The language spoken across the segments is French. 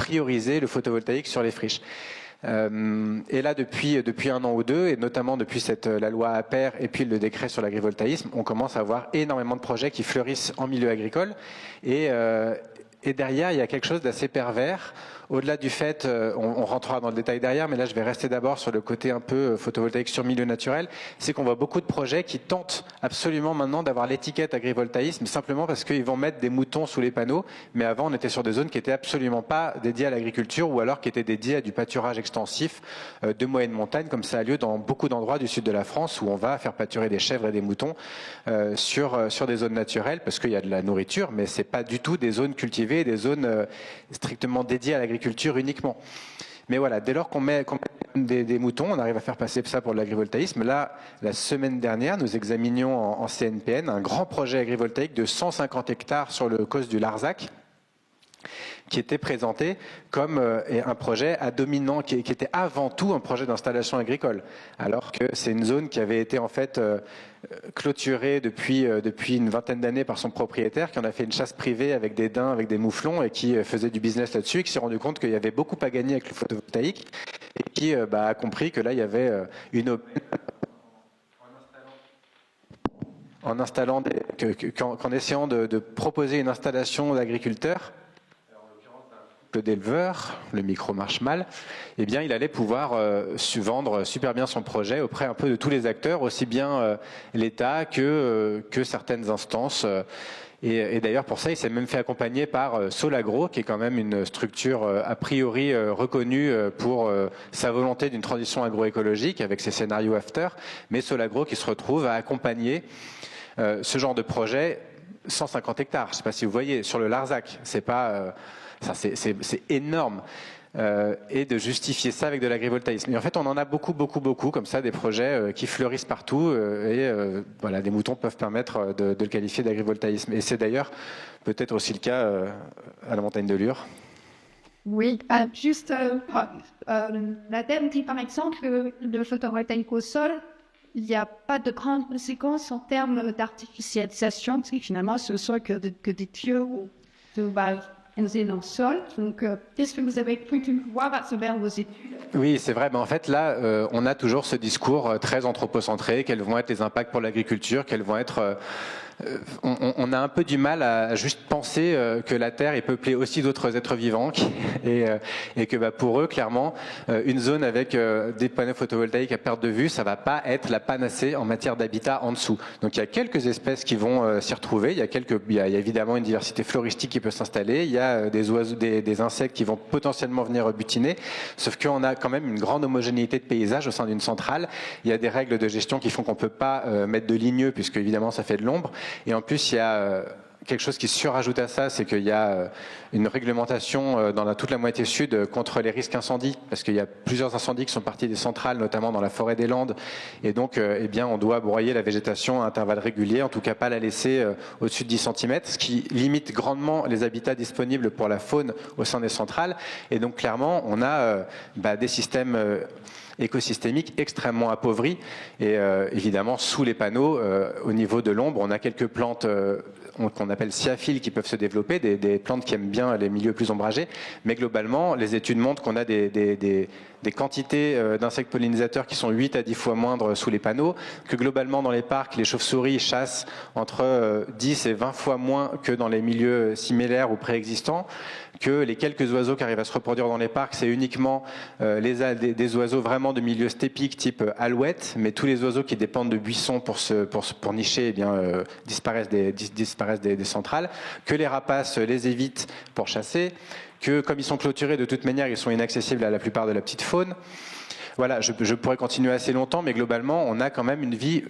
prioriser le photovoltaïque sur les friches. Et là, depuis 1 an ou 2, et notamment depuis la loi APER et puis le décret sur l'agrivoltaïsme, on commence à avoir énormément de projets qui fleurissent en milieu agricole. Et derrière, il y a quelque chose d'assez pervers. Au-delà du fait, on rentrera dans le détail derrière, mais là je vais rester d'abord sur le côté un peu photovoltaïque sur milieu naturel, c'est qu'on voit beaucoup de projets qui tentent absolument maintenant d'avoir l'étiquette agrivoltaïsme, simplement parce qu'ils vont mettre des moutons sous les panneaux, mais avant on était sur des zones qui étaient absolument pas dédiées à l'agriculture, ou alors qui étaient dédiées à du pâturage extensif de moyenne montagne, comme ça a lieu dans beaucoup d'endroits du sud de la France, où on va faire pâturer des chèvres et des moutons sur des zones naturelles, parce qu'il y a de la nourriture, mais c'est pas du tout des zones cultivées, des zones strictement dédiées à l'agriculture uniquement. Mais voilà, dès lors qu'on met des moutons, on arrive à faire passer ça pour l'agrivoltaïsme. Là, la semaine dernière, nous examinions en CNPN un grand projet agrivoltaïque de 150 hectares sur le causse du Larzac, qui était présenté comme un projet à dominant, qui était avant tout un projet d'installation agricole, alors que c'est une zone qui avait été en fait clôturée depuis une vingtaine d'années par son propriétaire, qui en a fait une chasse privée avec des daims, avec des mouflons, et qui faisait du business là-dessus, et qui s'est rendu compte qu'il y avait beaucoup à gagner avec le photovoltaïque, et qui a compris que là, il y avait une aubaine qu'en essayant de proposer une installation d'agriculteurs, d'éleveur, le micro marche mal, eh bien il allait pouvoir vendre super bien son projet auprès un peu de tous les acteurs, aussi bien l'État que certaines instances. Et d'ailleurs pour ça, il s'est même fait accompagner par Solagro, qui est quand même une structure a priori reconnue pour sa volonté d'une transition agroécologique avec ses scénarios after, mais Solagro qui se retrouve à accompagner ce genre de projet 150 hectares. Je ne sais pas si vous voyez, sur le Larzac, c'est pas... c'est énorme. Et de justifier ça avec de l'agrivoltaïsme. Et en fait, on en a beaucoup, comme ça, des projets qui fleurissent partout. Voilà, des moutons peuvent permettre de le qualifier d'agrivoltaïsme. Et c'est d'ailleurs peut-être aussi le cas à la montagne de Lure. Oui, juste la thème dit par exemple que le photovoltaïque au sol, il n'y a pas de grandes conséquences en termes d'artificialisation, parce que finalement, ce ne sont que des tuyaux ou dans le sol. Donc, qu'est-ce que vous avez pu voir à travers vos études? Oui, c'est vrai. Mais en fait, là, on a toujours ce discours très anthropocentré. Quels vont être les impacts pour l'agriculture? Quels vont être... on a un peu du mal à juste penser que la Terre est peuplée aussi d'autres êtres vivants et que pour eux, clairement, une zone avec des panneaux photovoltaïques à perte de vue, ça va pas être la panacée en matière d'habitat en dessous. Donc il y a quelques espèces qui vont s'y retrouver. Il y a évidemment une diversité floristique qui peut s'installer. Il y a des oiseaux, des insectes qui vont potentiellement venir butiner. Sauf qu'on a quand même une grande homogénéité de paysage au sein d'une centrale. Il y a des règles de gestion qui font qu'on peut pas mettre de ligneux, puisque évidemment ça fait de l'ombre. Et en plus, il y a quelque chose qui se surajoute à ça, c'est qu'il y a une réglementation dans toute la moitié sud contre les risques incendies, parce qu'il y a plusieurs incendies qui sont partis des centrales, notamment dans la forêt des Landes, et donc eh bien, on doit broyer la végétation à intervalles réguliers, en tout cas pas la laisser au-dessus de 10 cm, ce qui limite grandement les habitats disponibles pour la faune au sein des centrales. Et donc clairement, on a des systèmes écosystémique extrêmement appauvri, et évidemment sous les panneaux, au niveau de l'ombre, on a quelques plantes qu'on appelle sciaphiles qui peuvent se développer, des plantes qui aiment bien les milieux plus ombragés, mais globalement les études montrent qu'on a des quantités d'insectes pollinisateurs qui sont 8 à 10 fois moindres sous les panneaux, que globalement dans les parcs les chauves-souris chassent entre 10 et 20 fois moins que dans les milieux similaires ou préexistants, que les quelques oiseaux qui arrivent à se reproduire dans les parcs, c'est uniquement des oiseaux vraiment de milieux stépiques type alouette, mais tous les oiseaux qui dépendent de buissons pour nicher, eh bien, disparaissent des centrales, que les rapaces les évitent pour chasser, que comme ils sont clôturés de toute manière, ils sont inaccessibles à la plupart de la petite faune. Voilà, je pourrais continuer assez longtemps, mais globalement, on a quand même une vie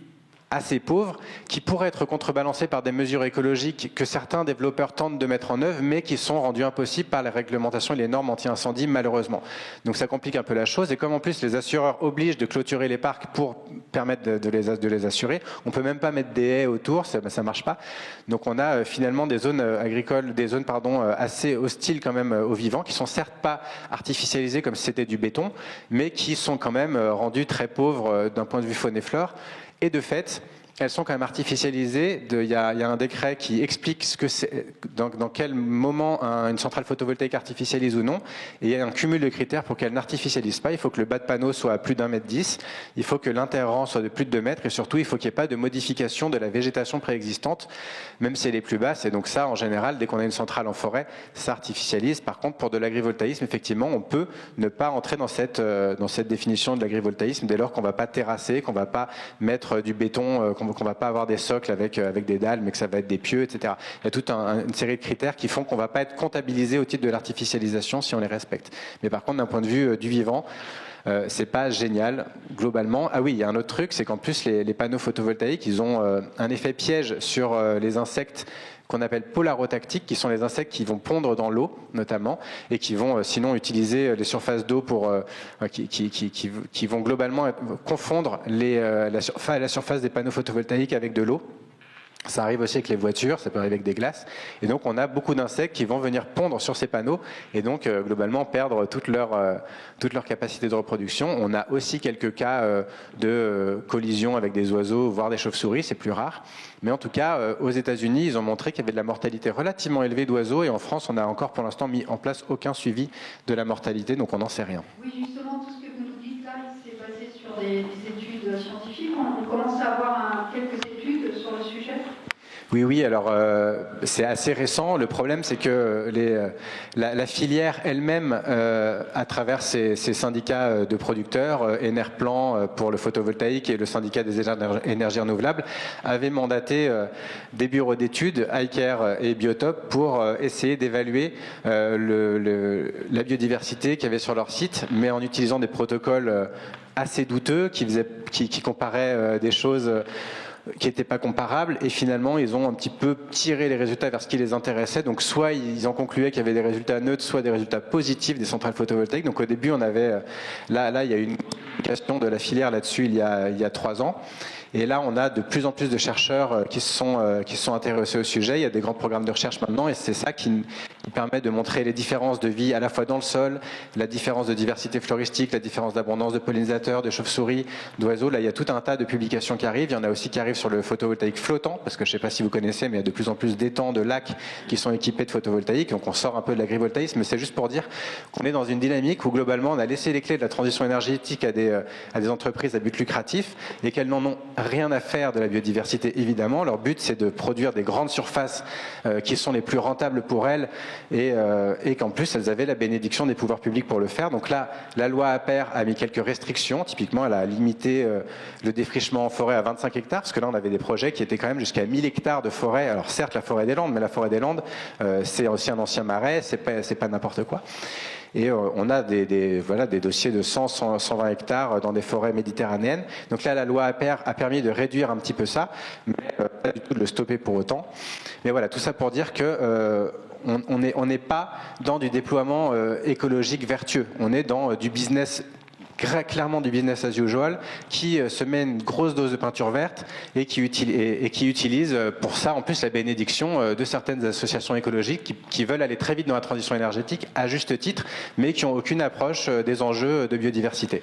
assez pauvres, qui pourraient être contrebalancés par des mesures écologiques que certains développeurs tentent de mettre en œuvre, mais qui sont rendues impossibles par les réglementations et les normes anti-incendie, malheureusement. Donc ça complique un peu la chose, et comme en plus les assureurs obligent de clôturer les parcs pour permettre de les assurer, on peut même pas mettre des haies autour, ça marche pas. Donc on a finalement des zones agricoles, assez hostiles quand même aux vivants, qui sont certes pas artificialisées comme si c'était du béton, mais qui sont quand même rendues très pauvres d'un point de vue faune et flore. Et de fait, elles sont quand même artificialisées. Il y a un décret qui explique ce que c'est, dans quel moment une centrale photovoltaïque artificialise ou non. Et il y a un cumul de critères pour qu'elle n'artificialise pas. Il faut que le bas de panneau soit à plus d'1,10 m. Il faut que l'interrang soit de plus de 2 mètres. Et surtout, il faut qu'il n'y ait pas de modification de la végétation préexistante, même si elle est plus basse. Et donc ça, en général, dès qu'on a une centrale en forêt, ça artificialise. Par contre, pour de l'agrivoltaïsme, effectivement, on peut ne pas entrer dans cette définition de l'agrivoltaïsme dès lors qu'on ne va pas terrasser, qu'on ne va pas mettre du béton, qu'on ne va pas avoir des socles avec des dalles, mais que ça va être des pieux, etc. Il y a toute une série de critères qui font qu'on ne va pas être comptabilisé au titre de l'artificialisation si on les respecte. Mais par contre, d'un point de vue du vivant, c'est pas génial globalement. Ah oui, il y a un autre truc, c'est qu'en plus les panneaux photovoltaïques, ils ont un effet piège sur les insectes qu'on appelle polarotactiques, qui sont les insectes qui vont pondre dans l'eau notamment, et qui vont sinon utiliser les surfaces d'eau pour qui vont globalement confondre la surface des panneaux photovoltaïques avec de l'eau. Ça arrive aussi avec les voitures, ça peut arriver avec des glaces. Et donc, on a beaucoup d'insectes qui vont venir pondre sur ces panneaux et donc, globalement, perdre toute leur capacité de reproduction. On a aussi quelques cas de collision avec des oiseaux, voire des chauves-souris, c'est plus rare. Mais en tout cas, aux États-Unis, ils ont montré qu'il y avait de la mortalité relativement élevée d'oiseaux et en France, on n'a encore pour l'instant mis en place aucun suivi de la mortalité, donc on n'en sait rien. Oui, justement, tout ce que vous nous dites là, c'est basé sur des études scientifiques. On commence à avoir quelques études sur le sujet. Oui, alors c'est assez récent. Le problème, c'est que la filière elle-même, à travers ses syndicats de producteurs, Enerplan pour le photovoltaïque et le syndicat des énergies renouvelables, avait mandaté des bureaux d'études, iCare et Biotop, pour essayer d'évaluer la biodiversité qu'il y avait sur leur site, mais en utilisant des protocoles assez douteux qui comparaient des choses qui n'étaient pas comparables, et finalement ils ont un petit peu tiré les résultats vers ce qui les intéressait. Donc soit ils en concluaient qu'il y avait des résultats neutres, soit des résultats positifs des centrales photovoltaïques. Donc au début on avait là il y a eu une question de la filière là-dessus il y a 3 ans. Et là, on a de plus en plus de chercheurs qui se sont intéressés au sujet. Il y a des grands programmes de recherche maintenant, et c'est ça qui permet de montrer les différences de vie à la fois dans le sol, la différence de diversité floristique, la différence d'abondance de pollinisateurs, de chauves-souris, d'oiseaux. Là, il y a tout un tas de publications qui arrivent. Il y en a aussi qui arrivent sur le photovoltaïque flottant, parce que je ne sais pas si vous connaissez, mais il y a de plus en plus d'étangs, de lacs qui sont équipés de photovoltaïque. Donc on sort un peu de l'agrivoltaïsme, mais c'est juste pour dire qu'on est dans une dynamique où globalement on a laissé les clés de la transition énergétique à des entreprises à but lucratif et qu'elles n'en ont rien à faire de la biodiversité, évidemment. Leur but, c'est de produire des grandes surfaces qui sont les plus rentables pour elles et qu'en plus, elles avaient la bénédiction des pouvoirs publics pour le faire. Donc là, la loi APER a mis quelques restrictions. Typiquement, elle a limité le défrichement en forêt à 25 hectares, parce que là, on avait des projets qui étaient quand même jusqu'à 1000 hectares de forêt. Alors certes, la forêt des Landes, mais la forêt des Landes, c'est aussi un ancien marais, c'est pas n'importe quoi. Et on a des dossiers de 120 hectares dans des forêts méditerranéennes. Donc là, la loi APER a permis de réduire un petit peu ça, mais pas du tout de le stopper pour autant. Mais voilà, tout ça pour dire que on n'est pas dans du déploiement écologique vertueux. On est dans du business, clairement du business as usual, qui se met une grosse dose de peinture verte et qui utilise pour ça en plus la bénédiction de certaines associations écologiques qui veulent aller très vite dans la transition énergétique à juste titre, mais qui n'ont aucune approche des enjeux de biodiversité.